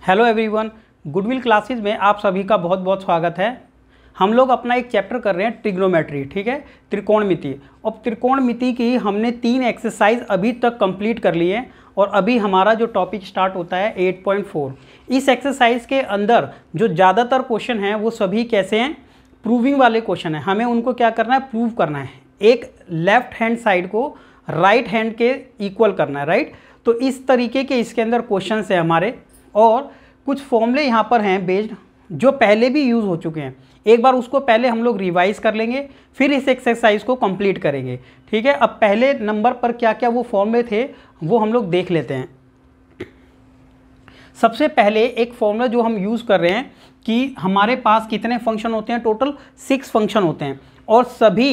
Hello everyone, goodwill classes में आप सभी का बहुत बहुत स्वागत है। हम लोग अपना एक चैप्टर कर रहे हैं ट्रिग्नोमेट्री, ठीक है, त्रिकोणमिति। और त्रिकोणमिति की हमने 3 एक्सरसाइज अभी तक कंप्लीट कर लिए हैं और अभी हमारा जो टॉपिक स्टार्ट होता है 8.4। इस एक्सरसाइज के अंदर जो ज़्यादातर क्वेश्चन हैं वो सभी कैसे हैं, प्रूविंग वाले क्वेश्चन हैं। हमें उनको क्या करना है, प्रूव करना है। एक लेफ्ट हैंड साइड को राइट हैंड के इक्वल करना है, राइट। तो इस तरीके के इसके अंदर क्वेश्चन है हमारे, और कुछ फॉर्मूले यहाँ पर हैं बेस्ड जो पहले भी यूज़ हो चुके हैं। एक बार उसको पहले हम लोग रिवाइज कर लेंगे, फिर इस एक्सरसाइज को कंप्लीट करेंगे, ठीक है। अब पहले नंबर पर क्या क्या वो फॉर्मूले थे वो हम लोग देख लेते हैं। सबसे पहले एक फॉर्मूला जो हम यूज़ कर रहे हैं कि हमारे पास कितने फंक्शन होते हैं, टोटल 6 फंक्शन होते हैं और सभी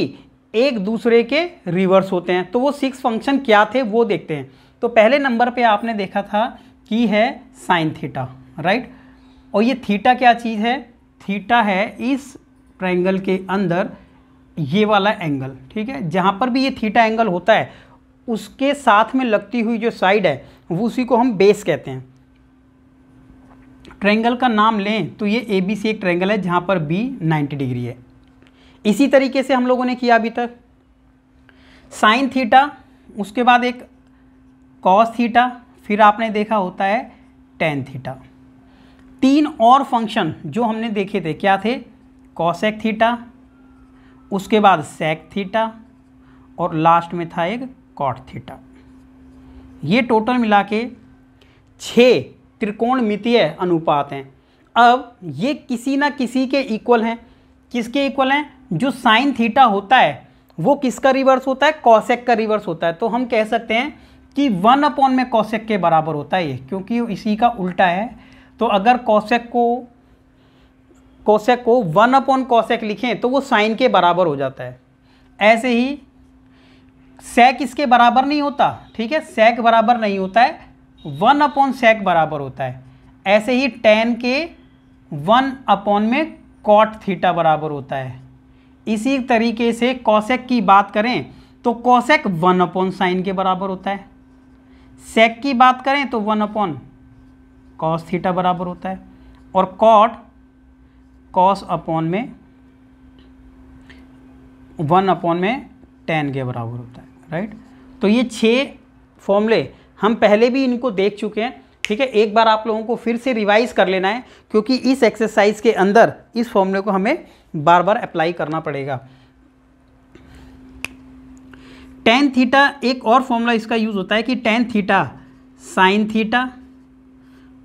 एक दूसरे के रिवर्स होते हैं। तो वो 6 फंक्शन क्या थे वो देखते हैं। तो पहले नंबर पे आपने देखा था कि है साइन थीटा, राइट। और ये थीटा क्या चीज़ है, थीटा है इस ट्रायंगल के अंदर ये वाला एंगल, ठीक है। जहाँ पर भी ये थीटा एंगल होता है उसके साथ में लगती हुई जो साइड है वो उसी को हम बेस कहते हैं। ट्रायंगल का नाम लें तो ये ABC एक ट्रायंगल है जहाँ पर B 90 डिग्री है। इसी तरीके से हम लोगों ने किया अभी तक साइन थीटा, उसके बाद एक कॉस थीटा, फिर आपने देखा होता है टेन थीटा। 3 और फंक्शन जो हमने देखे थे क्या थे, कॉसेक थीटा, उसके बाद सेक थीटा और लास्ट में था एक कॉट थीटा। ये टोटल मिला के 6 त्रिकोणमितीय अनुपात हैं। अब ये किसी ना किसी के इक्वल हैं। किसके इक्वल हैं, जो साइन थीटा होता है वो किसका रिवर्स होता है, कॉसेक का रिवर्स होता है। तो हम कह सकते हैं कि 1 में कॉसेक के बराबर होता है ये, क्योंकि इसी का उल्टा है। तो अगर कॉसेक को 1 कॉसेक लिखें तो वो साइन के बराबर हो जाता है। ऐसे ही सेक इसके बराबर नहीं होता, ठीक है, सेक बराबर नहीं होता है, 1 सेक बराबर होता है। ऐसे ही टेन के 1 में कॉट थीटा बराबर होता है। इसी तरीके से कॉसेक की बात करें तो कॉसेक 1 साइन के बराबर होता है। सेक की बात करें तो 1 कॉस थीटा बराबर होता है, और कॉट कॉस अपॉन में 1 में टेन के बराबर होता है, राइट। तो ये 6 फॉर्मूले हम पहले भी इनको देख चुके हैं, ठीक है। एक बार आप लोगों को फिर से रिवाइज कर लेना है, क्योंकि इस एक्सरसाइज के अंदर इस फॉर्मूले को हमें बार बार अप्लाई करना पड़ेगा। टेन थीटा एक और फॉर्मूला इसका यूज़ होता है कि टेन थीटा साइन थीटा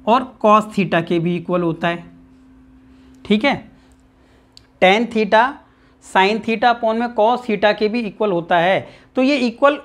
और कॉस थीटा के भी इक्वल होता है, ठीक है। Tan theta sine theta upon में कॉस थीटा के भी इक्वल होता है। तो ये इक्वल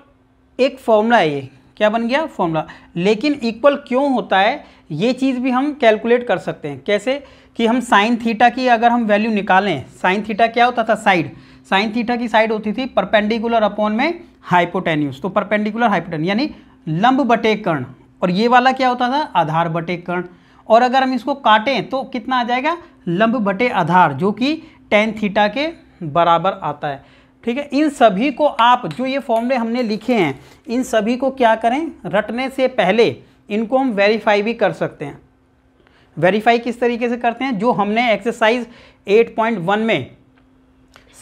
एक फॉर्मूला है, ये क्या बन गया, फॉर्मूला। लेकिन इक्वल क्यों होता है ये चीज़ भी हम कैलकुलेट कर सकते हैं। कैसे कि हम साइन थीटा की अगर हम वैल्यू निकालें, साइन थीटा क्या होता था, साइड। साइन थीटा की साइड होती थी परपेंडिकुलर अपॉन में हाइपोटेन्यूस। तो परपेंडिकुलर हाइपोटेन्यूस यानी लंब बटे कर्ण, और ये वाला क्या होता था, आधार बटे कर्ण। और अगर हम इसको काटें तो कितना आ जाएगा, लंब बटे आधार, जो कि टेन थीटा के बराबर आता है, ठीक है। इन सभी को आप जो ये फॉर्मूले हमने लिखे हैं इन सभी को क्या करें, रटने से पहले इनको हम वेरीफाई भी कर सकते हैं। वेरीफाई किस तरीके से करते हैं, जो हमने एक्सरसाइज 8.1 में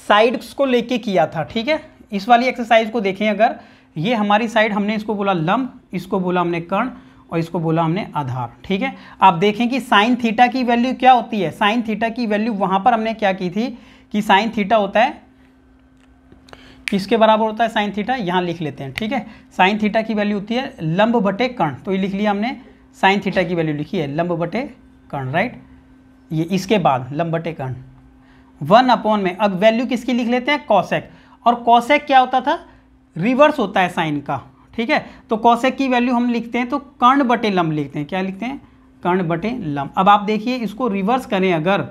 साइड्स को लेके किया था, ठीक है। इस वाली एक्सरसाइज को देखें, अगर ये हमारी साइड, हमने इसको बोला लंब, इसको बोला हमने कर्ण और इसको बोला हमने आधार, ठीक है। आप देखें कि साइन थीटा की वैल्यू क्या होती है, साइन थीटा की वैल्यू वहाँ पर हमने क्या की थी कि साइन थीटा होता है, किसके बराबर होता है साइन थीटा, यहाँ लिख लेते हैं, ठीक है। साइन थीटा की वैल्यू होती है लंब बटे कर्ण। तो ये लिख लिया हमने, साइन थीटा की वैल्यू लिखी है लंब बटे कर्ण, राइट। ये इसके बाद लंब बटे कर्ण 1 में, अब वैल्यू किसकी लिख लेते हैं, कॉसेक। और कॉसेक क्या होता था, रिवर्स होता है साइन का, ठीक है। तो कॉसेक की वैल्यू हम लिखते हैं तो कर्ण बटे लंब लिखते हैं, क्या लिखते हैं, कर्ण बटे लंब। अब आप देखिए इसको रिवर्स करें अगर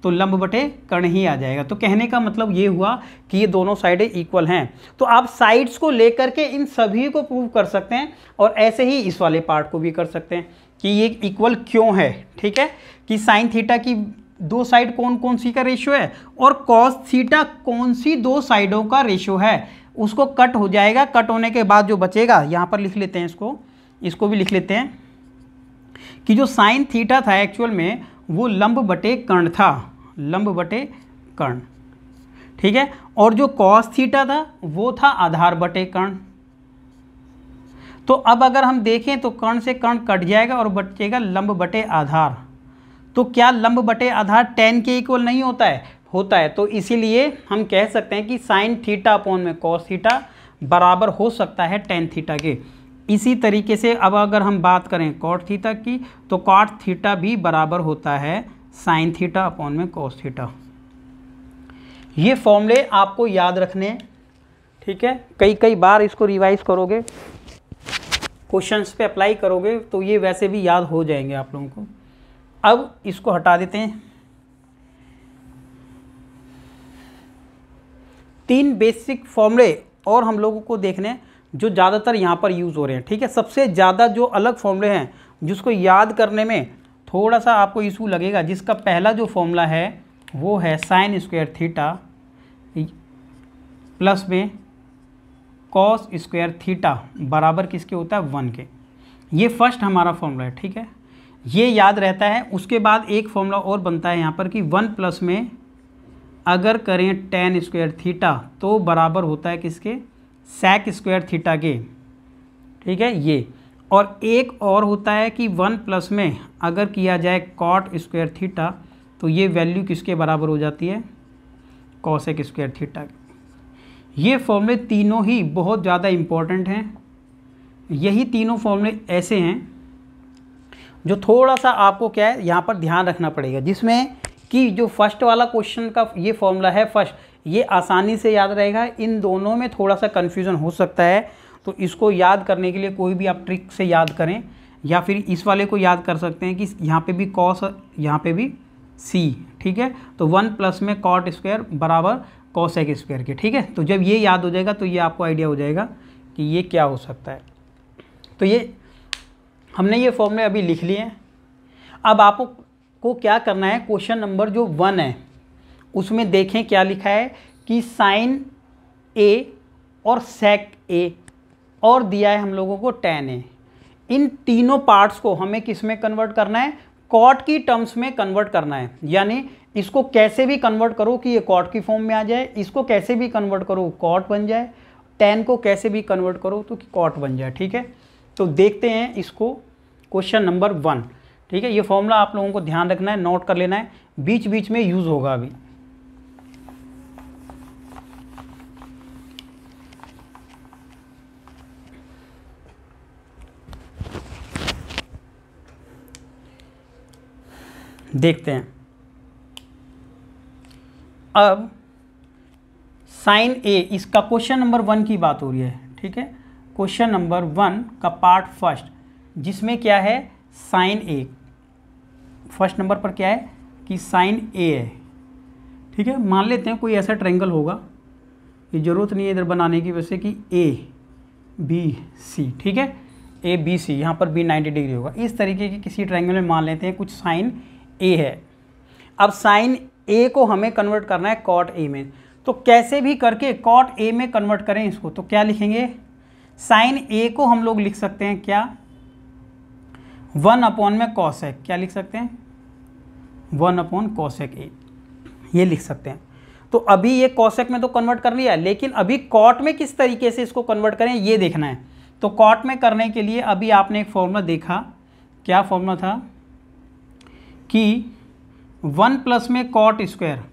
तो लंब बटे कर्ण ही आ जाएगा। तो कहने का मतलब ये हुआ कि ये दोनों साइडें इक्वल हैं। तो आप साइड्स को लेकर के इन सभी को प्रूव कर सकते हैं, और ऐसे ही इस वाले पार्ट को भी कर सकते हैं कि ये इक्वल क्यों है, ठीक है। कि साइन थीटा की 2 साइड कौन कौन सी का रेशियो है और कॉस थीटा कौन सी 2 साइडों का रेशियो है, उसको कट हो जाएगा। कट होने के बाद जो बचेगा यहाँ पर लिख लेते हैं, इसको भी लिख लेते हैं कि जो साइन थीटा था एक्चुअल में वो लंब बटे कर्ण था, लंब बटे कर्ण, ठीक है। और जो कॉस थीटा था वो था आधार बटे कर्ण। तो अब अगर हम देखें तो कर्ण से कर्ण कट जाएगा और बचेगा लंब बटे आधार। तो क्या लंब बटे आधार tan के इक्वल नहीं होता है? होता है। तो इसीलिए हम कह सकते हैं कि साइन थीटा अपॉन में कॉस थीटा बराबर हो सकता है tan थीटा के। इसी तरीके से अब अगर हम बात करें कॉट थीटा की, तो कॉट थीटा भी बराबर होता है साइन थीटा अपॉन में कॉस थीटा। ये फॉर्मूले आपको याद रखने, ठीक है। कई कई बार इसको रिवाइज करोगे, क्वेश्चंस पे अप्लाई करोगे तो ये वैसे भी याद हो जाएंगे आप लोगों को। अब इसको हटा देते हैं। 3 बेसिक फॉर्मूले और हम लोगों को देखने जो ज़्यादातर यहाँ पर यूज़ हो रहे हैं, ठीक है। सबसे ज़्यादा जो अलग फॉर्मूले हैं जिसको याद करने में थोड़ा सा आपको इशू लगेगा, जिसका पहला जो फॉर्मूला है वो है साइन स्क्वायर थीटा प्लस में कॉस स्क्वायर थीटा बराबर किसके होता है? 1 के। ये फर्स्ट हमारा फॉर्मूला है, ठीक है। ये याद रहता है। उसके बाद एक फॉर्मूला और बनता है यहाँ पर कि 1 प्लस में अगर करें tan स्क्वायर थीटा तो बराबर होता है किसके? sec स्क्वायर थीटा के, ठीक है ये। और एक और होता है कि 1 प्लस में अगर किया जाए cot स्क्वायर थीटा तो ये वैल्यू किसके बराबर हो जाती है? cosec square theta. ये फॉर्मूले तीनों ही बहुत ज़्यादा इम्पोर्टेंट हैं। यही तीनों फॉर्मूले ऐसे हैं जो थोड़ा सा आपको क्या है यहाँ पर ध्यान रखना पड़ेगा, जिसमें कि जो फर्स्ट वाला क्वेश्चन का ये फॉर्मूला है फर्स्ट, ये आसानी से याद रहेगा। इन दोनों में थोड़ा सा कन्फ्यूज़न हो सकता है, तो इसको याद करने के लिए कोई भी आप ट्रिक से याद करें, या फिर इस वाले को याद कर सकते हैं कि यहाँ पे भी कॉस, यहाँ पे भी सी, ठीक है। तो 1 प्लस में कॉट स्क्वायर बराबर कॉसेक स्क्वायर के, ठीक है। तो जब ये याद हो जाएगा तो ये आपको आइडिया हो जाएगा कि ये क्या हो सकता है। तो ये हमने ये फॉर्मूले अभी लिख लिए हैं। अब आपको क्या करना है, क्वेश्चन नंबर जो 1 है उसमें देखें क्या लिखा है कि साइन ए और सेक ए और दिया है हम लोगों को tan ए। इन तीनों पार्ट्स को हमें किस में कन्वर्ट करना है? कॉट की टर्म्स में कन्वर्ट करना है। यानी इसको कैसे भी कन्वर्ट करो कि ये कॉट की फॉर्म में आ जाए, इसको कैसे भी कन्वर्ट करो कॉट बन जाए, tan को कैसे भी कन्वर्ट करो तो कॉट बन जाए, ठीक है। तो देखते हैं इसको क्वेश्चन नंबर 1, ठीक है। ये फॉर्मूला आप लोगों को ध्यान रखना है, नोट कर लेना है, बीच बीच में यूज़ होगा अभी। देखते हैं। अब साइन ए, इसका क्वेश्चन नंबर 1 की बात हो रही है, ठीक है। क्वेश्चन नंबर 1 का पार्ट फर्स्ट, जिसमें क्या है साइन ए। फर्स्ट नंबर पर क्या है कि साइन ए है, ठीक है। मान लेते हैं कोई ऐसा ट्रायंगल होगा, ये ज़रूरत नहीं है इधर बनाने की, वैसे कि ए बी सी, ठीक है। ए बी सी, यहाँ पर बी 90 डिग्री होगा। इस तरीके के किसी ट्रायंगल में मान लेते हैं कुछ साइन ए है। अब साइन ए को हमें कन्वर्ट करना है कॉट ए में, तो कैसे भी करके कॉट ए में कन्वर्ट करें इसको, तो क्या लिखेंगे? साइन ए को हम लोग लिख सकते हैं क्या? 1 अपॉन में कॉसेक, क्या लिख सकते हैं? 1 अपॉन कॉसेक ए, ये लिख सकते हैं। तो अभी ये कॉसेक में तो कन्वर्ट कर लिया, लेकिन अभी कॉट में किस तरीके से इसको कन्वर्ट करें ये देखना है। तो कॉट में करने के लिए अभी आपने एक फॉर्मूला देखा, क्या फॉर्मूला था कि 1 प्लस में कॉट स्क्वायर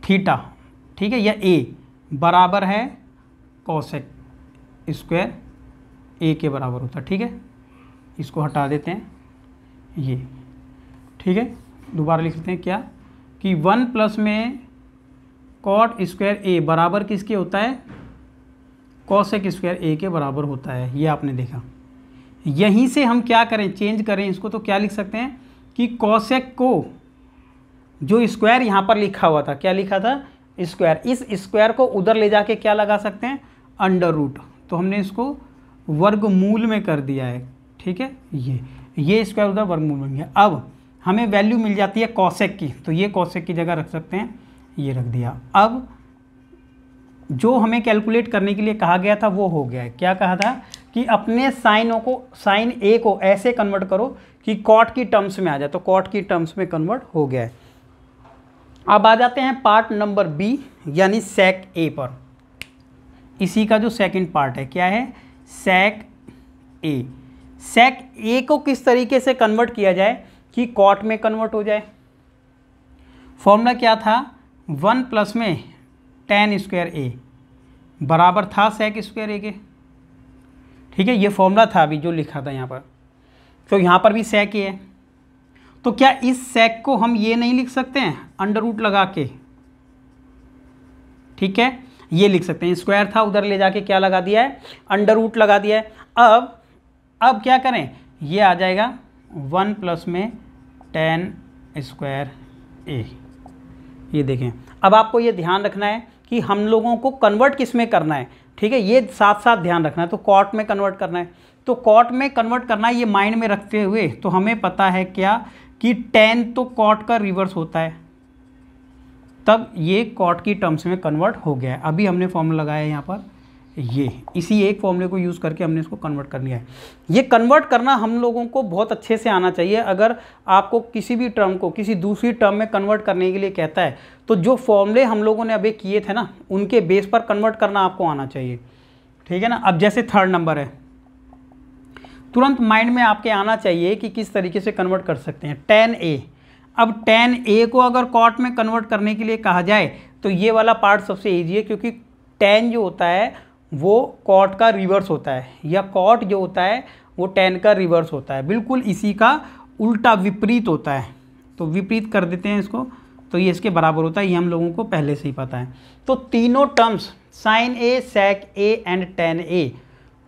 थीटा, ठीक है, या ए बराबर है कॉसेक स्क्वायर ए के बराबर होता है, ठीक है। इसको हटा देते हैं ये, ठीक है। दोबारा लिख लेते हैं क्या कि 1 प्लस में कॉट स्क्वायर ए बराबर किसके होता है? कॉसेक स्क्वायर ए के बराबर होता है। ये आपने देखा। यहीं से हम क्या करें, चेंज करें इसको, तो क्या लिख सकते हैं कि कॉसेक को जो स्क्वायर यहाँ पर लिखा हुआ था, क्या लिखा था? स्क्वायर। इस स्क्वायर को उधर ले जाके क्या लगा सकते हैं? Under root. तो हमने इसको वर्गमूल में कर दिया है, ठीक है। ये स्क्वायर उधर वर्गमूल में गया। अब हमें वैल्यू मिल जाती है कॉसेक की, तो ये कॉसेक की जगह रख सकते हैं, ये रख दिया। अब जो हमें कैलकुलेट करने के लिए कहा गया था वो हो गया है। क्या कहा था कि अपने साइनों को, साइन ए को ऐसे कन्वर्ट करो कि कॉट की टर्म्स में आ जाए, तो कॉट की टर्म्स में कन्वर्ट हो गया है। अब आ जाते हैं पार्ट नंबर बी यानी सेक ए पर। इसी का जो सेकंड पार्ट है क्या है, सेक ए। सेक ए को किस तरीके से कन्वर्ट किया जाए कि कॉट में कन्वर्ट हो जाए। फॉर्मूला क्या था, 1 प्लस में tan स्क्वायर ए बराबर था सेक स्क्वायर ए के। ठीक है, ये फॉर्मूला था अभी जो लिखा था यहाँ पर, तो यहाँ पर भी सेक ए है। तो क्या इस सेक को हम ये नहीं लिख सकते हैं अंडर रूट लगा के, ठीक है, ये लिख सकते हैं। स्क्वायर था उधर ले जाके क्या लगा दिया है, अंडर रूट लगा दिया है। अब क्या करें, ये आ जाएगा 1 प्लस में tan स्क्वायर ए। ये देखें, अब आपको ये ध्यान रखना है कि हम लोगों को कन्वर्ट किस में करना है, ठीक है, ये साथ साथ ध्यान रखना है। तो कॉट में कन्वर्ट करना है, तो कॉट में कन्वर्ट करना है, ये माइंड में रखते हुए तो हमें पता है क्या कि tan तो कॉट का रिवर्स होता है, तब ये कॉट की टर्म्स में कन्वर्ट हो गया है। अभी हमने फॉर्मूला लगाया है यहाँ पर, ये इसी एक फॉर्मूले को यूज़ करके हमने इसको कन्वर्ट कर लिया है। ये कन्वर्ट करना हम लोगों को बहुत अच्छे से आना चाहिए। अगर आपको किसी भी टर्म को किसी दूसरी टर्म में कन्वर्ट करने के लिए कहता है तो जो फॉर्मूले हम लोगों ने अभी किए थे ना, उनके बेस पर कन्वर्ट करना आपको आना चाहिए, ठीक है ना। अब जैसे थर्ड नंबर है, तुरंत माइंड में आपके आना चाहिए कि किस तरीके से कन्वर्ट कर सकते हैं tan a। अब tan a को अगर कॉट में कन्वर्ट करने के लिए कहा जाए तो ये वाला पार्ट सबसे ईजी है, क्योंकि tan जो होता है वो कॉट का रिवर्स होता है, या कॉट जो होता है वो tan का रिवर्स होता है, बिल्कुल इसी का उल्टा विपरीत होता है। तो विपरीत कर देते हैं इसको, तो ये इसके बराबर होता है, ये हम लोगों को पहले से ही पता है। तो तीनों terms sine A, sec A and tan A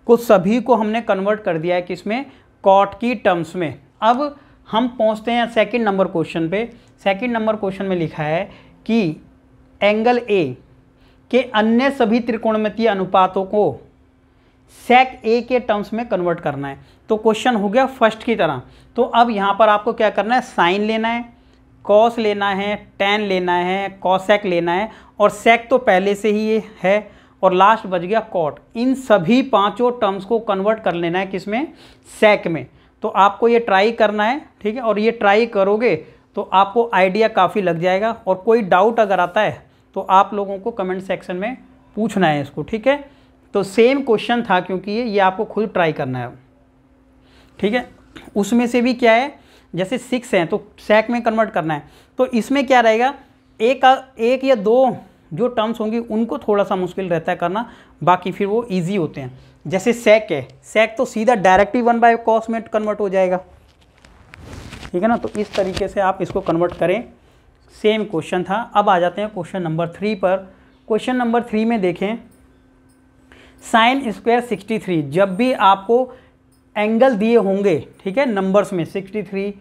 को सभी को हमने कन्वर्ट कर दिया है किसमें, कॉट की टर्म्स में। अब हम पहुंचते हैं सेकंड नंबर क्वेश्चन पे। सेकंड नंबर क्वेश्चन में लिखा है कि एंगल ए के अन्य सभी त्रिकोणमितीय अनुपातों को सेक ए के टर्म्स में कन्वर्ट करना है। तो क्वेश्चन हो गया फर्स्ट की तरह। तो अब यहाँ पर आपको क्या करना है, साइन लेना है, कॉस लेना है, tan लेना है, कॉसेक लेना है, और सेक तो पहले से ही ये है, और लास्ट बच गया कॉट। इन सभी पांचों टर्म्स को कन्वर्ट कर लेना है किसमें, सेक में। तो आपको ये ट्राई करना है, ठीक है, और ये ट्राई करोगे तो आपको आइडिया काफ़ी लग जाएगा। और कोई डाउट अगर आता है तो आप लोगों को कमेंट सेक्शन में पूछना है इसको, ठीक है। तो सेम क्वेश्चन था, क्योंकि ये आपको खुद ट्राई करना है, ठीक है। उसमें से भी क्या है, जैसे 6 हैं तो सेक में कन्वर्ट करना है, तो इसमें क्या रहेगा, एक या दो जो टर्म्स होंगी उनको थोड़ा सा मुश्किल रहता है करना, बाकी फिर वो इजी होते हैं। जैसे सेक है, सेक तो सीधा डायरेक्टली 1/cos में कन्वर्ट हो जाएगा, ठीक है ना। तो इस तरीके से आप इसको कन्वर्ट करें। सेम क्वेश्चन था। अब आ जाते हैं क्वेश्चन नंबर 3 पर। क्वेश्चन नंबर 3 में देखें, साइन स्क्वायर 63, जब भी आपको एंगल दिए होंगे, ठीक है, नंबर्स में 63,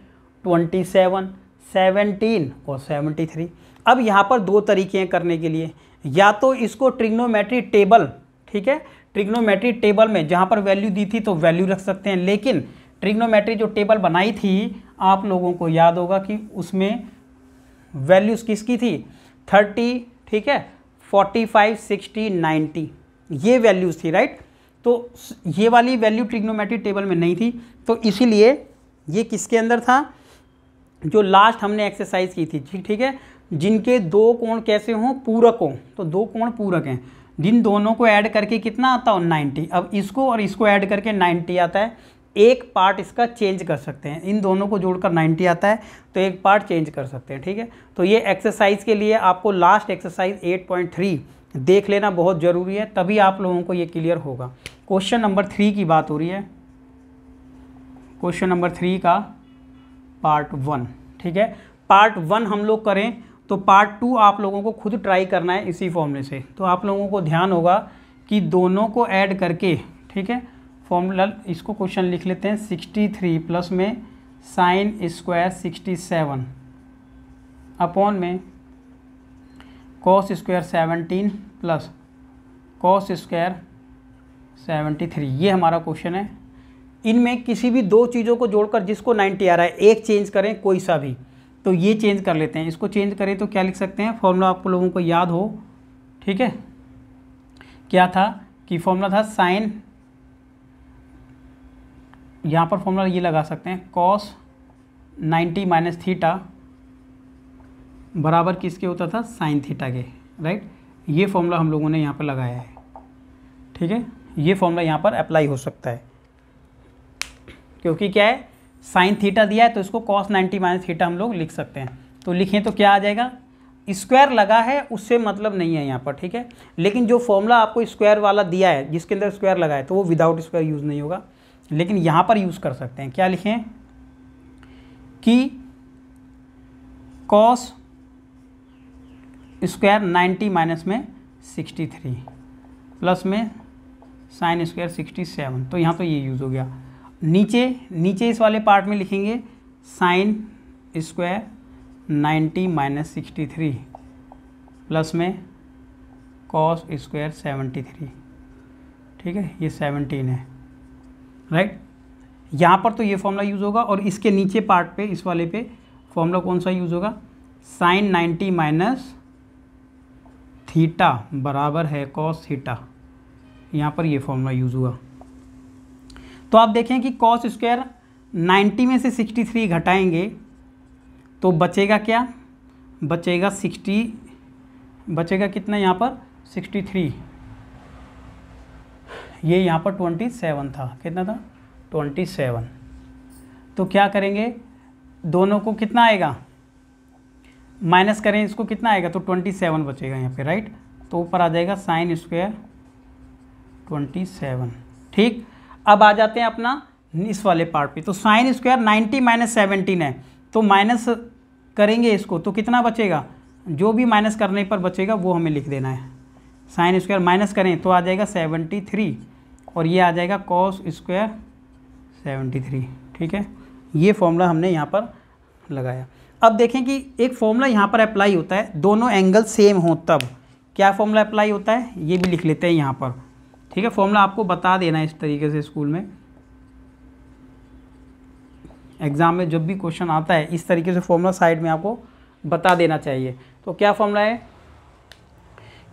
27, 17 और 73। अब यहाँ पर दो तरीके हैं करने के लिए, या तो इसको ट्रिग्नोमेट्री टेबल, ठीक है, ट्रिग्नोमेट्री टेबल में जहाँ पर वैल्यू दी थी तो वैल्यू रख सकते हैं, लेकिन ट्रिग्नोमेट्री जो टेबल बनाई थी आप लोगों को याद होगा कि उसमें वैल्यूज़ किसकी थी, 30, ठीक है, 45, 60, 90, ये वैल्यूज़ थी, राइट। तो ये वाली वैल्यू ट्रिग्नोमेट्री टेबल में नहीं थी, तो इसीलिए ये किसके अंदर था, जो लास्ट हमने एक्सरसाइज की थी, ठीक है, जिनके दो कोण कैसे हों, पूरक हों। तो दो कोण पूरक हैं, जिन दोनों को ऐड करके कितना आता हो, 90। अब इसको और इसको ऐड करके 90 आता है। एक पार्ट इसका चेंज कर सकते हैं, इन दोनों को जोड़कर 90 आता है, तो एक पार्ट चेंज कर सकते हैं, ठीक है। तो ये एक्सरसाइज के लिए आपको लास्ट एक्सरसाइज 8.3 देख लेना बहुत ज़रूरी है, तभी आप लोगों को ये क्लियर होगा। क्वेश्चन नंबर 3 की बात हो रही है, क्वेश्चन नंबर 3 का पार्ट 1, ठीक है। पार्ट 1 हम लोग करें तो पार्ट 2 आप लोगों को खुद ट्राई करना है इसी फॉर्मूले से। तो आप लोगों को ध्यान होगा कि दोनों को ऐड करके, ठीक है, फॉर्मूला, इसको क्वेश्चन लिख लेते हैं, 63 प्लस में साइन स्क्वायर 67 अपॉन में cos square 17 plus cos square 73, ये हमारा क्वेश्चन है। इनमें किसी भी दो चीज़ों को जोड़कर जिसको 90 आ रहा है, एक चेंज करें कोई सा भी, तो ये चेंज कर लेते हैं। इसको चेंज करें तो क्या लिख सकते हैं, फॉर्मूला आपको लोगों को याद हो, ठीक है, क्या था कि फॉर्मूला था साइन यहाँ पर फॉर्मूला ये लगा सकते हैं, कॉस 90 माइनस थीटा बराबर किसके होता था, साइन थीटा के, राइट। ये फॉर्मूला हम लोगों ने यहाँ पर लगाया है, ठीक है। ये फॉर्मूला यहाँ पर अप्लाई हो सकता है, क्योंकि क्या है, साइन थीटा दिया है तो इसको कॉस 90 माइनस थीटा हम लोग लिख सकते हैं। तो लिखें तो क्या आ जाएगा, स्क्वायर लगा है उससे मतलब नहीं है यहाँ पर, ठीक है। लेकिन जो फॉर्मूला आपको स्क्वायर वाला दिया है, जिसके अंदर स्क्वायर लगा है, तो वो विदाउट स्क्वायर यूज़ नहीं होगा, लेकिन यहाँ पर यूज़ कर सकते हैं। क्या लिखें कि कॉस स्क्वायर 90 माइनस में 63 प्लस में साइन स्क्वायर 67, तो यहाँ तो ये यूज़ हो गया। नीचे इस वाले पार्ट में लिखेंगे साइन स्क्वायर 90 माइनस 63 प्लस में कॉस स्क्वायर 73, ठीक है, ये 17 है, राइट। यहाँ पर तो ये फॉर्मूला यूज़ होगा, और इसके नीचे पार्ट पे, इस वाले पे फॉर्मूला कौन सा यूज़ होगा, साइन 90 माइनस थीटा बराबर है कॉस थीटा, यहाँ पर ये फॉर्मूला यूज़ हुआ। तो आप देखें कि कॉस स्क्वायर 90 में से 63 घटाएंगे तो बचेगा क्या, बचेगा कितना यहाँ पर 63, ये यहाँ पर 27 था, कितना था 27। तो क्या करेंगे, दोनों को कितना आएगा, माइनस करें इसको, कितना आएगा, तो 27 बचेगा यहाँ पे, राइट। तो ऊपर आ जाएगा साइन स्क्वायर 27, ठीक। अब आ जाते हैं अपना इस वाले पार्ट पे। तो साइन स्क्वायर 90 माइनस 17 है, तो माइनस करेंगे इसको तो कितना बचेगा, जो भी माइनस करने पर बचेगा वो हमें लिख देना है। साइन स्क्वायर माइनस करें तो आ जाएगा 73, और ये आ जाएगा कॉस स्क्वायर 73, ठीक है। ये फॉर्मूला हमने यहाँ पर लगाया। अब देखें कि एक फॉर्मूला यहाँ पर अप्लाई होता है, दोनों एंगल सेम हो तब क्या फॉर्मूला अप्लाई होता है, ये भी लिख लेते हैं यहाँ पर, ठीक है। फॉर्मूला आपको बता देना है इस तरीके से, स्कूल में एग्ज़ाम में जब भी क्वेश्चन आता है इस तरीके से फॉर्मूला साइड में आपको बता देना चाहिए। तो क्या फॉर्मूला है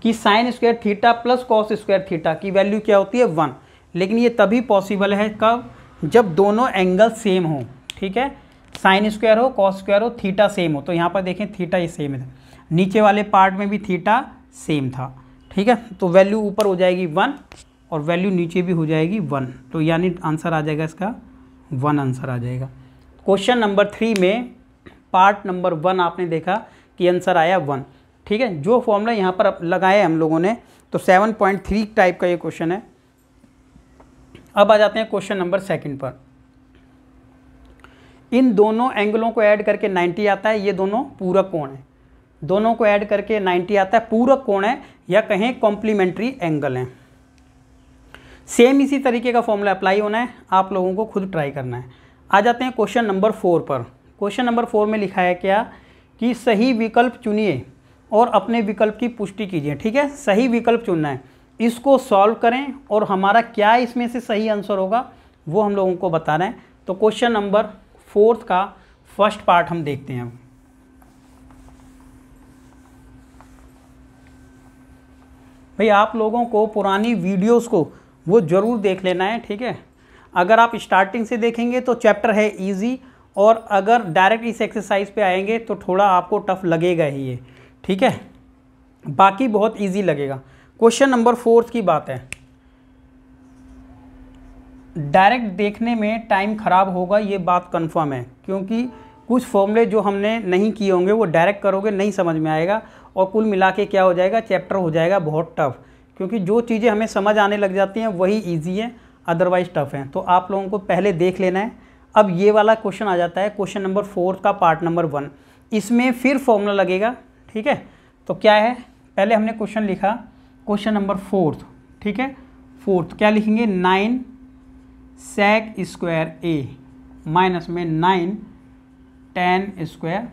कि sign square theta plus cos square theta की वैल्यू क्या होती है 1, लेकिन ये तभी पॉसिबल है कब, जब दोनों एंगल सेम हो, ठीक है। साइन स्क्वायर हो, कॉस स्क्वायर हो, थीटा सेम हो। तो यहाँ पर देखें थीटा ये सेम है, नीचे वाले पार्ट में भी थीटा सेम था, ठीक है। तो वैल्यू ऊपर हो जाएगी 1 और वैल्यू नीचे भी हो जाएगी 1, तो यानी आंसर आ जाएगा इसका 1 आंसर आ जाएगा। क्वेश्चन नंबर 3 में पार्ट नंबर 1 आपने देखा कि आंसर आया 1, ठीक है। जो फॉर्मूला यहाँ पर लगाया हम लोगों ने, तो 7.3 टाइप का ये क्वेश्चन है। अब आ जाते हैं क्वेश्चन नंबर 2 पर। इन दोनों एंगलों को ऐड करके 90 आता है, ये दोनों पूरक कोण है, दोनों को ऐड करके 90 आता है, पूरक कोण है या कहें कॉम्प्लीमेंट्री एंगल हैं। सेम इसी तरीके का फॉर्मूला अप्लाई होना है, आप लोगों को खुद ट्राई करना है। आ जाते हैं क्वेश्चन नंबर 4 पर। क्वेश्चन नंबर 4 में लिखा है क्या कि सही विकल्प चुनिए और अपने विकल्प की पुष्टि कीजिए, ठीक है। सही विकल्प चुनना है, इसको सॉल्व करें और हमारा क्या इसमें से सही आंसर होगा वो हम लोगों को बताना है। तो क्वेश्चन नंबर 4 का फर्स्ट पार्ट हम देखते हैं। भाई आप लोगों को पुरानी वीडियोस को वो ज़रूर देख लेना है, ठीक है। अगर आप स्टार्टिंग से देखेंगे तो चैप्टर है इजी, और अगर डायरेक्ट इस एक्सरसाइज पे आएंगे तो थोड़ा आपको टफ लगेगा ही ये, ठीक है। बाकी बहुत इजी लगेगा। क्वेश्चन नंबर 4 की बात है, डायरेक्ट देखने में टाइम ख़राब होगा, ये बात कंफर्म है, क्योंकि कुछ फॉर्मूले जो हमने नहीं किए होंगे वो डायरेक्ट करोगे नहीं समझ में आएगा, और कुल मिला के क्या हो जाएगा, चैप्टर हो जाएगा बहुत टफ, क्योंकि जो चीज़ें हमें समझ आने लग जाती हैं वही ईजी है, अदरवाइज टफ है। तो आप लोगों को पहले देख लेना है। अब ये वाला क्वेश्चन आ जाता है क्वेश्चन नंबर 4 का पार्ट नंबर 1, इसमें फिर फॉर्मूला लगेगा, ठीक है। तो क्या है, पहले हमने क्वेश्चन लिखा क्वेश्चन नंबर 4, ठीक है। 4 क्या लिखेंगे, 9 sec स्क्वायर ए माइनस में 9 tan स्क्वायर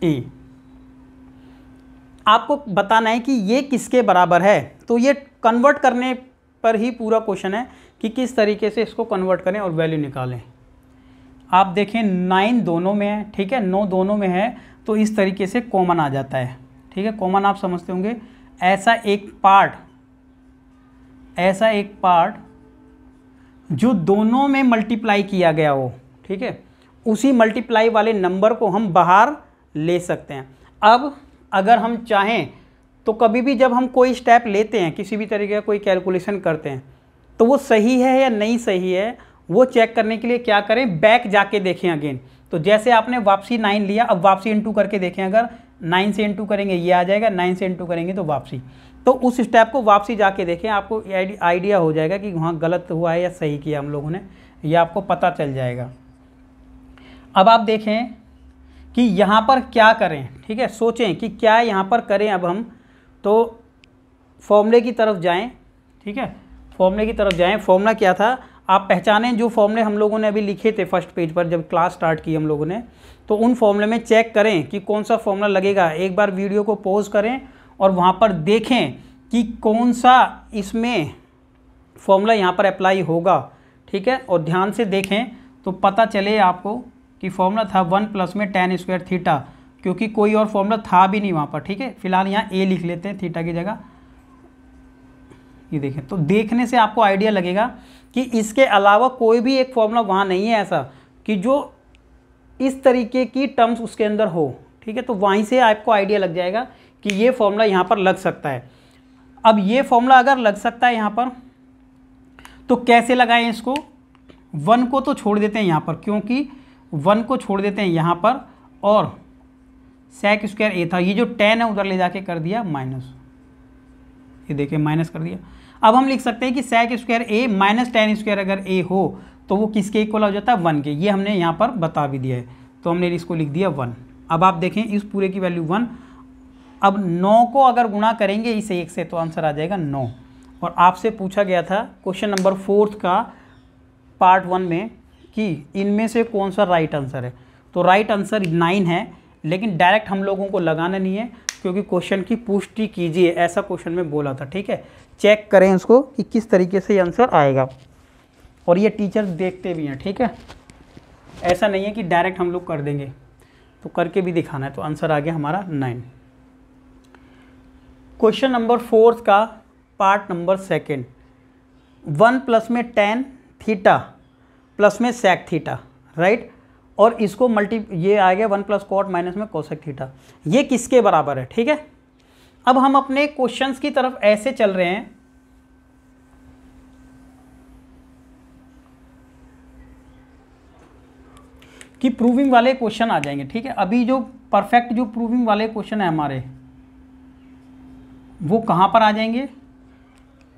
ए। आपको बताना है कि ये किसके बराबर है, तो ये कन्वर्ट करने पर ही पूरा क्वेश्चन है कि किस तरीके से इसको कन्वर्ट करें और वैल्यू निकालें। आप देखें 9 दोनों में है, ठीक है, 9 दोनों में है, तो इस तरीके से कॉमन आ जाता है, ठीक है। कॉमन आप समझते होंगे, ऐसा एक पार्ट जो दोनों में मल्टीप्लाई किया गया हो, ठीक है, उसी मल्टीप्लाई वाले नंबर को हम बाहर ले सकते हैं। अब अगर हम चाहें तो कभी भी जब हम कोई स्टेप लेते हैं, किसी भी तरीके का कोई कैलकुलेशन करते हैं, तो वो सही है या नहीं सही है वो चेक करने के लिए क्या करें, बैक जाके देखें अगेन। तो जैसे आपने वापसी 9 लिया, अब वापसी इंटू करके देखें, अगर 9 से इंटू करेंगे ये आ जाएगा, 9 से इंटू करेंगे तो वापसी। तो उस स्टेप को वापसी जाके देखें, आपको आइडिया हो जाएगा कि वहाँ गलत हुआ है या सही किया हम लोगों ने, ये आपको पता चल जाएगा। अब आप देखें कि यहाँ पर क्या करें, ठीक है, सोचें कि क्या यहाँ पर करें। अब हम तो फॉर्मूले की तरफ जाएं, ठीक है, फॉर्मूले की तरफ जाएं। फॉर्मूला क्या था आप पहचानें, जो फॉर्मूले हम लोगों ने अभी लिखे थे फर्स्ट पेज पर जब क्लास स्टार्ट की हम लोगों ने, तो उन फॉर्मूले में चेक करें कि कौन सा फॉर्मूला लगेगा। एक बार वीडियो को पॉज करें और वहाँ पर देखें कि कौन सा इसमें फॉर्मूला यहाँ पर अप्लाई होगा, ठीक है, और ध्यान से देखें तो पता चले आपको कि फॉर्मूला था 1 प्लस में tan स्क्वायर थीटा, क्योंकि कोई और फॉर्मूला था भी नहीं वहाँ पर, ठीक है। फिलहाल यहाँ a लिख लेते हैं थीटा की जगह। ये देखें तो देखने से आपको आइडिया लगेगा कि इसके अलावा कोई भी एक फॉर्मूला वहाँ नहीं है ऐसा कि जो इस तरीके की टर्म्स उसके अंदर हो, ठीक है। तो वहीं से आपको आइडिया लग जाएगा कि ये फॉर्मूला यहाँ पर लग सकता है। अब ये फॉर्मूला अगर लग सकता है यहाँ पर, तो कैसे लगाएं इसको। 1 को तो छोड़ देते हैं यहाँ पर, क्योंकि 1 को छोड़ देते हैं यहाँ पर, और sec स्क्वायर a था, ये जो tan है उधर ले जाके कर दिया माइनस, ये देखिए माइनस कर दिया। अब हम लिख सकते हैं कि sec square a minus tan square अगर a हो तो वो किसके इक्वल हो जाता है, 1 के। ये हमने यहाँ पर बता भी दिया है, तो हमने इसको लिख दिया 1। अब आप देखें इस पूरे की वैल्यू 1। अब 9 को अगर गुणा करेंगे इस 1 से तो आंसर आ जाएगा 9। और आपसे पूछा गया था क्वेश्चन नंबर 4 का पार्ट 1 में कि इनमें से कौन सा राइट आंसर है। तो राइट आंसर 9 है, लेकिन डायरेक्ट हम लोगों को लगाना नहीं है, क्योंकि क्वेश्चन की पुष्टि कीजिए, ऐसा क्वेश्चन में बोला था, ठीक है। चेक करें इसको कि किस तरीके से आंसर आएगा, और ये टीचर देखते भी हैं, ठीक है। ऐसा नहीं है कि डायरेक्ट हम लोग कर देंगे, तो करके भी दिखाना है। तो आंसर आ गया हमारा 9। क्वेश्चन नंबर 4 का पार्ट नंबर 2, 1 प्लस में tan थीटा प्लस में sec थीटा, राइट। और इसको ये आ गया 1 प्लस कॉट माइनस में कोसेक थीटा, ये किसके बराबर है, ठीक है। अब हम अपने क्वेश्चंस की तरफ ऐसे चल रहे हैं कि प्रूविंग वाले क्वेश्चन आ जाएंगे, ठीक है। अभी जो परफेक्ट जो प्रूविंग वाले क्वेश्चन है हमारे, वो कहाँ पर आ जाएंगे,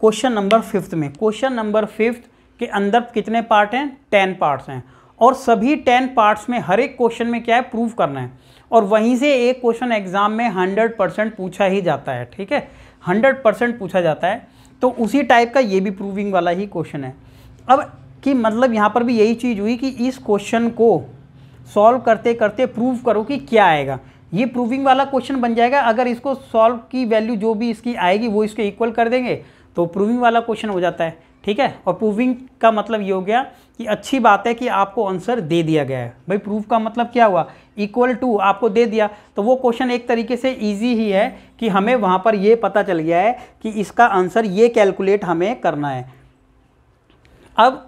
क्वेश्चन नंबर 5 में। क्वेश्चन नंबर 5 के अंदर कितने पार्ट हैं, 10 पार्ट्स हैं, और सभी 10 पार्ट्स में हर एक क्वेश्चन में क्या है, प्रूव करना है। और वहीं से एक क्वेश्चन एग्जाम में 100% पूछा ही जाता है, ठीक है, 100% पूछा जाता है। तो उसी टाइप का ये भी प्रूविंग वाला ही क्वेश्चन है। अब कि मतलब यहाँ पर भी यही चीज़ हुई कि इस क्वेश्चन को सॉल्व करते करते प्रूव करो कि क्या आएगा। ये प्रूविंग वाला क्वेश्चन बन जाएगा। अगर इसको सॉल्व की वैल्यू जो भी इसकी आएगी वो इसके इक्वल कर देंगे तो प्रूविंग वाला क्वेश्चन हो जाता है, ठीक है। और प्रूविंग का मतलब ये हो गया कि अच्छी बात है कि आपको आंसर दे दिया गया है। भाई प्रूफ का मतलब क्या हुआ, इक्वल टू आपको दे दिया, तो वो क्वेश्चन एक तरीके से इजी ही है कि हमें वहाँ पर ये पता चल गया है कि इसका आंसर ये कैलकुलेट हमें करना है। अब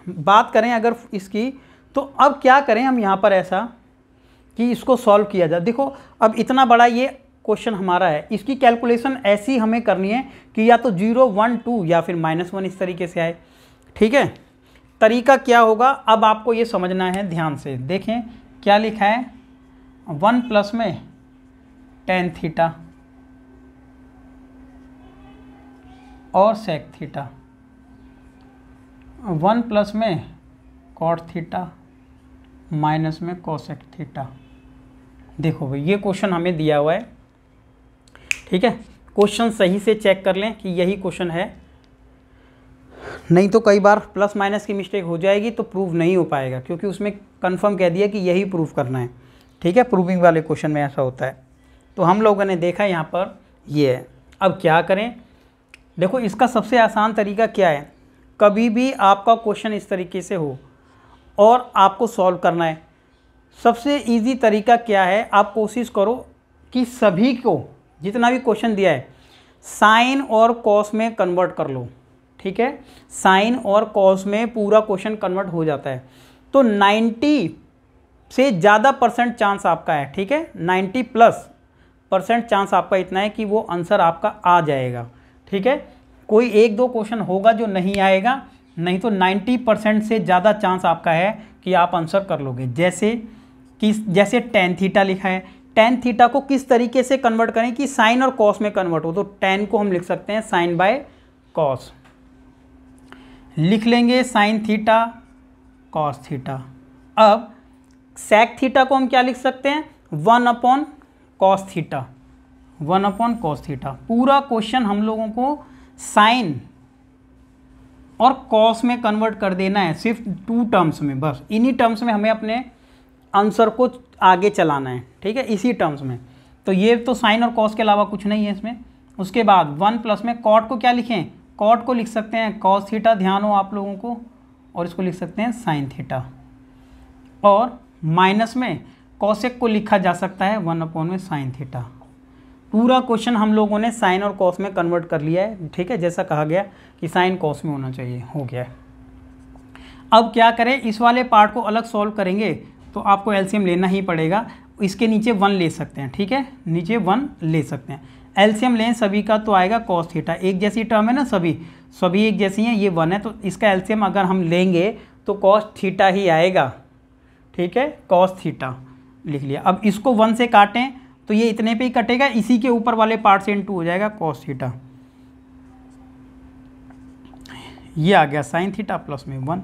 बात करें अगर इसकी, तो अब क्या करें हम यहाँ पर ऐसा कि इसको सॉल्व किया जाए। देखो अब इतना बड़ा ये क्वेश्चन हमारा है, इसकी कैलकुलेशन ऐसी हमें करनी है कि या तो 0, 1, 2 या फिर -1 इस तरीके से आए, ठीक है। तरीका क्या होगा अब आपको ये समझना है, ध्यान से देखें क्या लिखा है, 1 प्लस में tan थीटा और sec थीटा, 1 प्लस में cot थीटा माइनस में कोसेक थीटा। देखो भाई ये क्वेश्चन हमें दिया हुआ है, ठीक है। क्वेश्चन सही से चेक कर लें कि यही क्वेश्चन है, नहीं तो कई बार प्लस माइनस की मिस्टेक हो जाएगी तो प्रूव नहीं हो पाएगा, क्योंकि उसमें कंफर्म कह दिया कि यही प्रूव करना है, ठीक है। प्रूविंग वाले क्वेश्चन में ऐसा होता है। तो हम लोगों ने देखा यहाँ पर ये है। अब क्या करें, देखो इसका सबसे आसान तरीका क्या है, कभी भी आपका क्वेश्चन इस तरीके से हो और आपको सॉल्व करना है, सबसे इजी तरीका क्या है, आप कोशिश करो कि सभी को जितना भी क्वेश्चन दिया है साइन और कॉस में कन्वर्ट कर लो, ठीक है, साइन और कॉस में पूरा क्वेश्चन कन्वर्ट हो जाता है। तो 90 से ज़्यादा % चांस आपका है, ठीक है, 90+ % चांस आपका इतना है कि वो आंसर आपका आ जाएगा, ठीक है। कोई 1-2 क्वेश्चन होगा जो नहीं आएगा, नहीं तो 90% से ज़्यादा चांस आपका है कि आप आंसर कर लोगे। जैसे tan थीटा लिखा है, tan थीटा को किस तरीके से कन्वर्ट करें कि साइन और कॉस में कन्वर्ट हो, तो tan को हम लिख सकते हैं साइन बाय कॉस, लिख लेंगे साइन थीटा कॉस थीटा। अब सेक थीटा को हम क्या लिख सकते हैं, 1/cos थीटा, 1/cos थीटा। पूरा क्वेश्चन हम लोगों को साइन और कॉस में कन्वर्ट कर देना है, सिर्फ 2 टर्म्स में, बस इन्हीं टर्म्स में हमें अपने आंसर को आगे चलाना है, ठीक है, इसी टर्म्स में। तो ये तो साइन और कॉस के अलावा कुछ नहीं है इसमें। उसके बाद 1+ में कॉट को क्या लिखें, कॉट को लिख सकते हैं कॉस थीटा, ध्यान हो आप लोगों को, और इसको लिख सकते हैं साइन थीटा। और माइनस में कॉसेक को लिखा जा सकता है 1/में साइन थीटा। पूरा क्वेश्चन हम लोगों ने साइन और कॉस में कन्वर्ट कर लिया है, ठीक है, जैसा कहा गया कि साइन कॉस में होना चाहिए, हो गया है। अब क्या करें, इस वाले पार्ट को अलग सॉल्व करेंगे तो आपको एलसीएम लेना ही पड़ेगा। इसके नीचे 1 ले सकते हैं, ठीक है, नीचे 1 ले सकते हैं। एलसीएम लें सभी का तो आएगा कॉस थीटा, एक जैसी टर्म है ना, सभी एक जैसी हैं, ये 1 है, तो इसका एलसीएम अगर हम लेंगे तो कॉस थीटा ही आएगा, ठीक है, कॉस थीटा लिख लिया। अब इसको 1 से काटें तो ये इतने पे ही कटेगा, इसी के ऊपर वाले पार्ट से इनटू हो जाएगा कॉस थीटा। ये आ गया साइन थीटा प्लस में 1।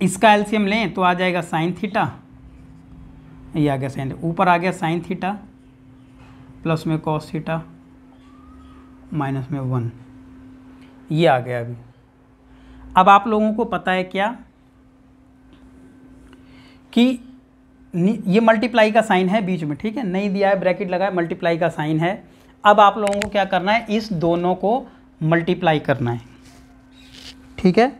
इसका एलसीएम लें तो आ जाएगा साइन थीटा, ये आ गया साइन, ऊपर आ गया साइन थीटा प्लस में कॉस थीटा माइनस में 1, ये आ गया अभी। अब आप लोगों को पता है क्या कि ये मल्टीप्लाई का साइन है बीच में, ठीक है, नहीं दिया है ब्रैकेट लगा है, मल्टीप्लाई का साइन है। अब आप लोगों को क्या करना है, इस दोनों को मल्टीप्लाई करना है, ठीक है।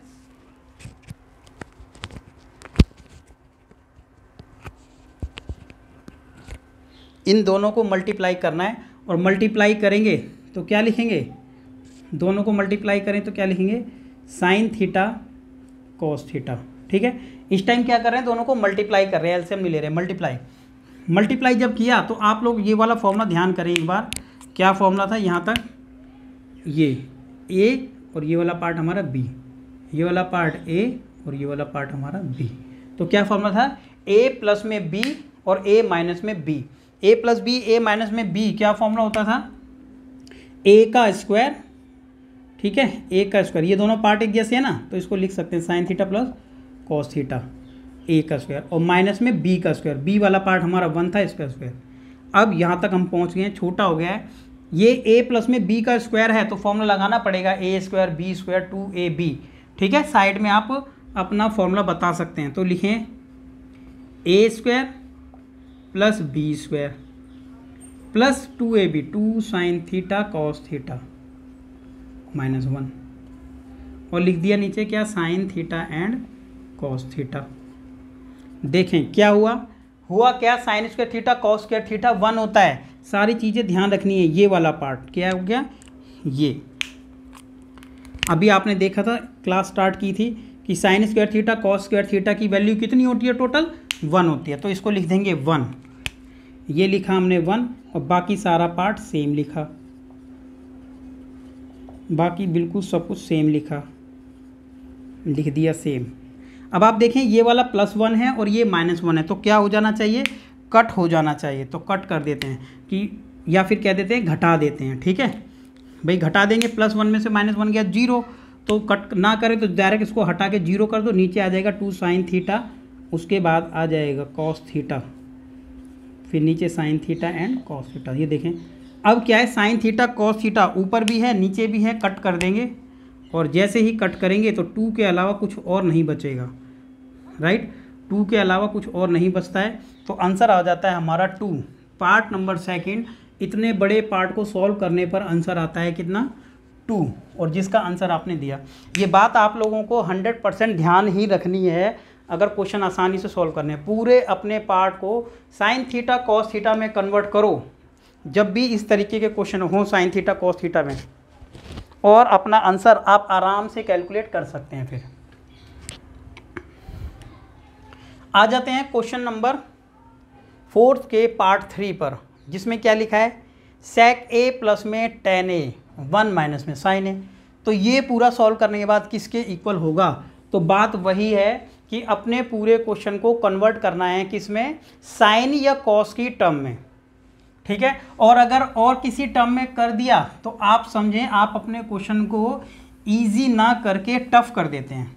इन दोनों को मल्टीप्लाई करना है, और मल्टीप्लाई करेंगे तो क्या लिखेंगे, दोनों को मल्टीप्लाई करें तो क्या लिखेंगे, साइन थीटा कॉस थीटा, ठीक है। इस टाइम क्या कर रहे हैं, दोनों को मल्टीप्लाई कर रहे हैं, एलसीएम नहीं ले रहे हैं, मल्टीप्लाई जब किया तो आप लोग ये वाला फॉर्मूला ध्यान करें एक बार, क्या फॉर्मूला था यहाँ तक, ये ए और ये वाला पार्ट हमारा बी, ये वाला पार्ट ए और ये वाला पार्ट हमारा बी। तो क्या फॉर्मूला था, ए प्लस में बी और ए माइनस में बी, ए प्लस बी ए माइनस में बी, क्या फॉर्मूला होता था, ए का स्क्वायर, ठीक है, ए का स्क्वायर, ये दोनों पार्ट एक जैसे है ना, तो इसको लिख सकते हैं sine theta plus cos theta, A का स्क्वायर, और माइनस में बी का स्क्वायर, बी वाला पार्ट हमारा 1 था, इसका स्क्वायर। अब यहाँ तक हम पहुँच गए हैं, छोटा हो गया है, ये ए प्लस में बी का स्क्वायर है तो फॉर्मूला लगाना पड़ेगा ए स्क्वायर बी स्क्वायर 2ab, ठीक है। साइड में आप अपना फॉर्मूला बता सकते हैं, तो लिखें A square plus B square plus 2ab, 2 sine theta cos theta minus 1, और लिख दिया नीचे क्या, sine theta and cos theta. देखें क्या हुआ क्या, sine square theta cos square theta 1 होता है, सारी चीज़ें ध्यान रखनी है। ये वाला पार्ट क्या हो गया, ये अभी आपने देखा था, क्लास स्टार्ट की थी कि sign square theta cos square theta की वैल्यू कितनी होती है, टोटल 1 होती है, तो इसको लिख देंगे 1, ये लिखा हमने 1, और बाकी सारा पार्ट सेम लिखा, बाकी बिल्कुल सब कुछ सेम लिखा, लिख दिया सेम। अब आप देखें ये वाला +1 है और ये -1 है, तो क्या हो जाना चाहिए, कट हो जाना चाहिए, तो कट कर देते हैं कि, या फिर कह देते हैं घटा देते हैं, ठीक है भाई, घटा देंगे, +1 में से -1 गया 0, तो कट ना करें तो डायरेक्ट इसको हटा के 0 कर दो, नीचे आ जाएगा 2 साइन थीटा, उसके बाद आ जाएगा कॉस थीटा, फिर नीचे sign theta and cos theta. ये देखें अब क्या है, साइन थीटा कॉस थीटा ऊपर भी है नीचे भी है, कट कर देंगे, और जैसे ही कट करेंगे तो 2 के अलावा कुछ और नहीं बचेगा, राइट, 2 के अलावा कुछ और नहीं बचता है, तो आंसर आ जाता है हमारा 2। पार्ट नंबर 2, इतने बड़े पार्ट को सॉल्व करने पर आंसर आता है कितना, 2, और जिसका आंसर आपने दिया। ये बात आप लोगों को 100% ध्यान ही रखनी है अगर क्वेश्चन आसानी से सॉल्व करने हैं। पूरे अपने पार्ट को साइन थीटा कॉस थीटा में कन्वर्ट करो, जब भी इस तरीके के क्वेश्चन हो साइन थीटा कॉस थीटा में, और अपना आंसर आप आराम से कैलकुलेट कर सकते हैं। फिर आ जाते हैं क्वेश्चन नंबर 4 के पार्ट 3 पर, जिसमें क्या लिखा है, sec a प्लस में tan a 1 माइनस में sin a। तो ये पूरा सॉल्व करने के बाद किसके इक्वल होगा, तो बात वही है कि अपने पूरे क्वेश्चन को कन्वर्ट करना है किस में, साइन या कॉस की टर्म में, ठीक है। और अगर और किसी टर्म में कर दिया तो आप समझें आप अपने क्वेश्चन को इजी ना करके टफ कर देते हैं,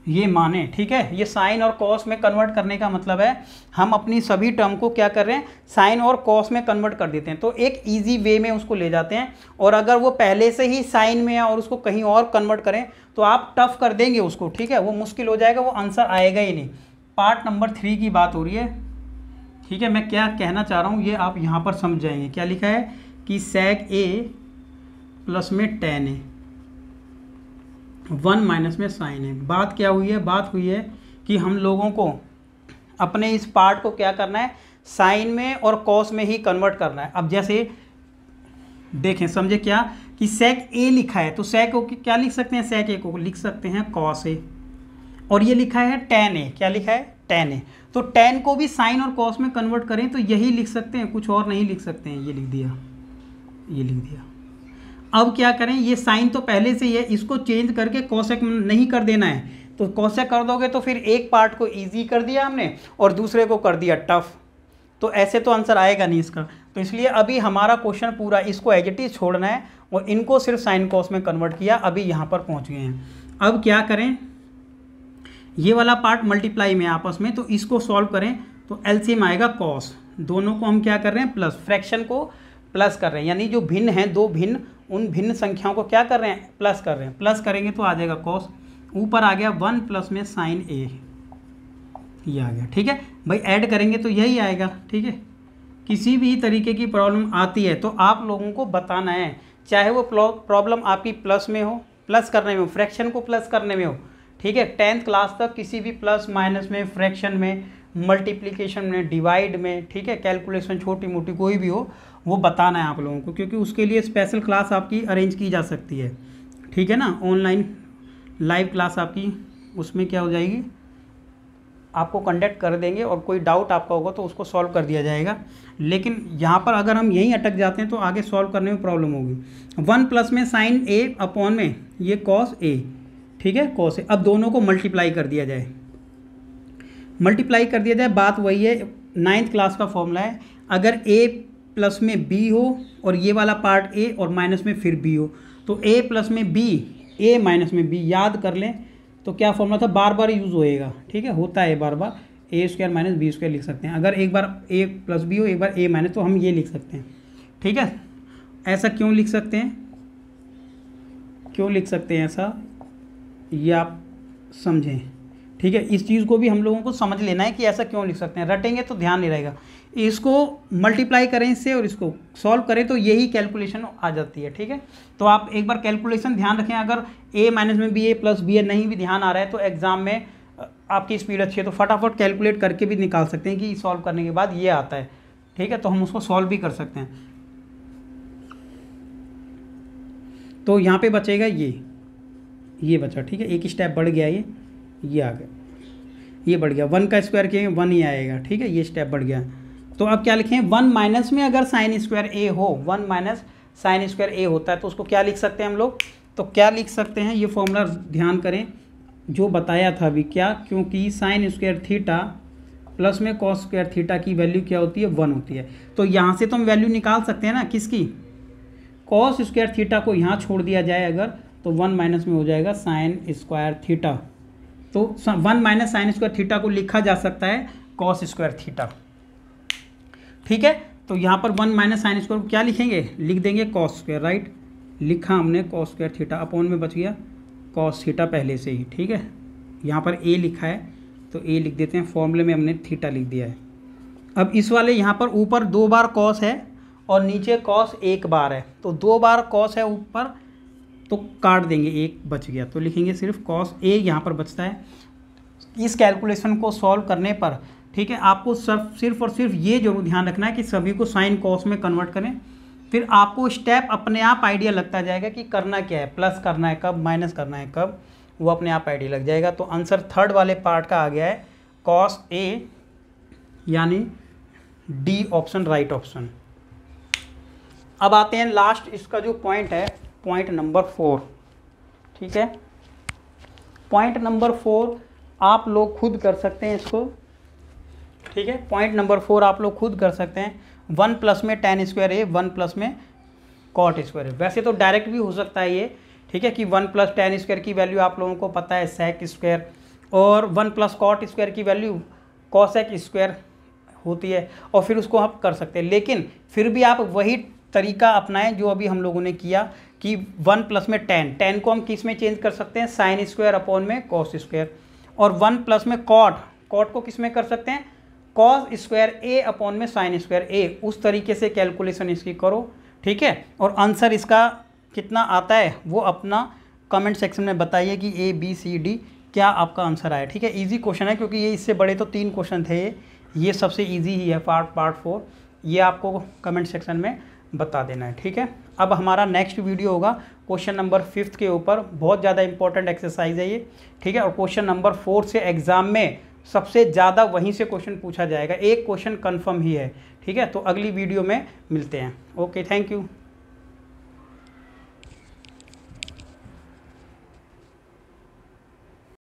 ये माने, ठीक है। ये साइन और कॉस में कन्वर्ट करने का मतलब है हम अपनी सभी टर्म को क्या कर रहे हैं, साइन और कॉस में कन्वर्ट कर देते हैं, तो एक इजी वे में उसको ले जाते हैं। और अगर वो पहले से ही साइन में है और उसको कहीं और कन्वर्ट करें तो आप टफ कर देंगे उसको, ठीक है, वो मुश्किल हो जाएगा, वो आंसर आएगा ही नहीं। पार्ट नंबर 3 की बात हो रही है, ठीक है। मैं क्या कहना चाह रहा हूँ ये आप यहाँ पर समझ जाएंगे। क्या लिखा है कि sec a प्लस में tan a 1 माइनस में sin a। बात क्या हुई है, बात हुई है कि हम लोगों को अपने इस पार्ट को क्या करना है, साइन में और कॉस में ही कन्वर्ट करना है। अब जैसे देखें, समझे क्या कि sec a लिखा है तो sec को क्या लिख सकते हैं, sec a को लिख सकते हैं cos a, और ये लिखा है tan a, क्या लिखा है tan a, तो tan को भी साइन और कॉस में कन्वर्ट करें तो यही लिख सकते हैं, कुछ और नहीं लिख सकते हैं। ये लिख दिया, ये लिख दिया। अब क्या करें, ये साइन तो पहले से ही है, इसको चेंज करके कॉसेक नहीं कर देना है, तो कॉसेक कर दोगे तो फिर एक पार्ट को इजी कर दिया हमने और दूसरे को कर दिया टफ, तो ऐसे तो आंसर आएगा नहीं इसका। तो इसलिए अभी हमारा क्वेश्चन पूरा इसको एज इट इज छोड़ना है और इनको सिर्फ साइन कॉस में कन्वर्ट किया, अभी यहाँ पर पहुँच गए हैं। अब क्या करें, ये वाला पार्ट मल्टीप्लाई में आपस में, तो इसको सॉल्व करें तो एलसीएम आएगा कॉस, दोनों को हम क्या कर रहे हैं प्लस, फ्रैक्शन को प्लस कर रहे हैं, यानी जो भिन्न हैं दो भिन्न, उन भिन्न संख्याओं को क्या कर रहे हैं, प्लस कर रहे हैं। प्लस करेंगे तो आ जाएगा कॉस, ऊपर आ गया 1 प्लस में साइन ए, ये आ गया, ठीक है भाई। ऐड करेंगे तो यही आएगा, ठीक है। किसी भी तरीके की प्रॉब्लम आती है तो आप लोगों को बताना है, चाहे वो प्रॉब्लम आपकी प्लस में हो, प्लस करने में हो, फ्रैक्शन को प्लस करने में हो, ठीक है। 10th क्लास तक किसी भी प्लस माइनस में, फ्रैक्शन में, मल्टीप्लिकेशन में, डिवाइड में, ठीक है, कैलकुलेशन छोटी मोटी कोई भी हो वो बताना है आप लोगों को, क्योंकि उसके लिए स्पेशल क्लास आपकी अरेंज की जा सकती है, ठीक है ना। ऑनलाइन लाइव क्लास आपकी उसमें क्या हो जाएगी, आपको कंडक्ट कर देंगे और कोई डाउट आपका होगा तो उसको सॉल्व कर दिया जाएगा। लेकिन यहाँ पर अगर हम यहीं अटक जाते हैं तो आगे सॉल्व करने में प्रॉब्लम होगी। 1 प्लस में साइन ए अपॉन में ये कॉस ए, ठीक है, कॉस ए। अब दोनों को मल्टीप्लाई कर दिया जाए, मल्टीप्लाई कर दिया जाए, बात वही है 9th क्लास का फॉर्मूला है, अगर a प्लस में b हो और ये वाला पार्ट a और माइनस में फिर b हो, तो a प्लस में b, a माइनस में b, याद कर लें तो क्या फॉर्मूला था, बार बार यूज़ होएगा, ठीक है, होता है बार बार, ए स्क्वायर माइनस बी स्क्वायर लिख सकते हैं। अगर एक बार a प्लस b हो, एक बार a माइनस, तो हम ये लिख सकते हैं, ठीक है। ऐसा क्यों लिख सकते हैं, क्यों लिख सकते हैं ऐसा, ये आप समझें, ठीक है। इस चीज़ को भी हम लोगों को समझ लेना है कि ऐसा क्यों लिख सकते हैं, रटेंगे तो ध्यान नहीं रहेगा। इसको मल्टीप्लाई करें इससे और इसको सॉल्व करें तो यही कैलकुलेशन आ जाती है, ठीक है। तो आप एक बार कैलकुलेशन ध्यान रखें, अगर a माइनस में b, a प्लस b नहीं भी ध्यान आ रहा है तो एग्जाम में आपकी स्पीड अच्छी है तो फटाफट कैलकुलेट करके भी निकाल सकते हैं कि सॉल्व करने के बाद ये आता है, ठीक है, तो हम उसको सॉल्व भी कर सकते हैं। तो यहाँ पे बचेगा ये बचा, ठीक है, एक स्टेप बढ़ गया, ये आ गया, ये बढ़ गया, 1 का स्क्वायर किए 1 ही आएगा, ठीक है, ये स्टेप बढ़ गया। तो अब क्या लिखें, 1 माइनस में अगर साइन स्क्वायर ए हो, 1 माइनस साइन स्क्वायर ए होता है तो उसको क्या लिख सकते हैं हम लोग, तो क्या लिख सकते हैं, ये फॉर्मूला ध्यान करें जो बताया था अभी, क्या, क्योंकि साइन स्क्वायर थीटा प्लस में कॉस स्क्वायर थीटा की वैल्यू क्या होती है, 1 होती है। तो यहाँ से तो हम वैल्यू निकाल सकते हैं ना, किसकी, कॉस स्क्वायर थीटा को यहाँ छोड़ दिया जाए अगर, तो 1 माइनस में हो जाएगा साइन स्क्वायर थीटा, तो 1 माइनस साइन स्क्वायर थीटा को लिखा जा सकता है कॉस स्क्वायर थीटा, ठीक है। तो यहाँ पर 1 माइनस साइन स्क्वायर को क्या लिखेंगे, लिख देंगे कॉस स्क्वायर, राइट, लिखा हमने कॉस स्क्वायर थीटा, अपॉन में बच गया कॉस थीटा पहले से ही, ठीक है। यहाँ पर a लिखा है तो a लिख देते हैं, फॉर्मूले में हमने थीटा लिख दिया है। अब इस वाले यहाँ पर ऊपर 2 बार कॉस है और नीचे कॉस 1 बार है, तो 2 बार कॉस है ऊपर तो काट देंगे, 1 बच गया, तो लिखेंगे सिर्फ कॉस a यहाँ पर बचता है। इस कैलकुलेशन को सॉल्व करने पर, ठीक है, आपको सिर्फ और सिर्फ ये जरूर ध्यान रखना है कि सभी को साइन कॉस में कन्वर्ट करें, फिर आपको स्टेप अपने आप आइडिया लगता जाएगा कि करना क्या है, प्लस करना है कब, माइनस करना है कब, वो अपने आप आइडिया लग जाएगा। तो आंसर थर्ड वाले पार्ट का आ गया है cos A, यानी डी ऑप्शन राइट ऑप्शन। अब आते हैं लास्ट, इसका जो पॉइंट है पॉइंट नंबर 4, ठीक है। पॉइंट नंबर 4 आप लोग खुद कर सकते हैं इसको, ठीक है। पॉइंट नंबर 4 आप लोग खुद कर सकते हैं। 1 प्लस में tan स्क्वायर ए, 1 प्लस में cot स्क्वायर ए। वैसे तो डायरेक्ट भी हो सकता है ये, ठीक है, कि 1 प्लस tan स्क्वायर की वैल्यू आप लोगों को पता है sec स्क्वायर, और 1 प्लस cot स्क्वायर की वैल्यू cosec स्क्वायर होती है, और फिर उसको आप कर सकते हैं। लेकिन फिर भी आप वही तरीका अपनाएं जो अभी हम लोगों ने किया कि 1 प्लस में tan को हम किस में चेंज कर सकते हैं, साइन स्क्वायर अपॉन में cos स्क्वायर, और 1 प्लस में cot को किस में कर सकते हैं, cos स्क्वायर ए अपॉन में साइन स्क्वायर ए। उस तरीके से कैलकुलेशन इसकी करो, ठीक है। और आंसर इसका कितना आता है वो अपना कमेंट सेक्शन में बताइए कि ABCD क्या आपका आंसर आया, ठीक है। इजी क्वेश्चन है, क्योंकि ये इससे बड़े तो 3 क्वेश्चन थे, ये सबसे इजी ही है पार्ट 4। ये आपको कमेंट सेक्शन में बता देना है, ठीक है। अब हमारा नेक्स्ट वीडियो होगा क्वेश्चन नंबर 5 के ऊपर। बहुत ज़्यादा इंपॉर्टेंट एक्सरसाइज है ये, ठीक है। और क्वेश्चन नंबर 4 से एग्जाम में सबसे ज़्यादा वहीं से क्वेश्चन पूछा जाएगा, एक क्वेश्चन कन्फर्म ही है, ठीक है। तो अगली वीडियो में मिलते हैं। Okay, thank you.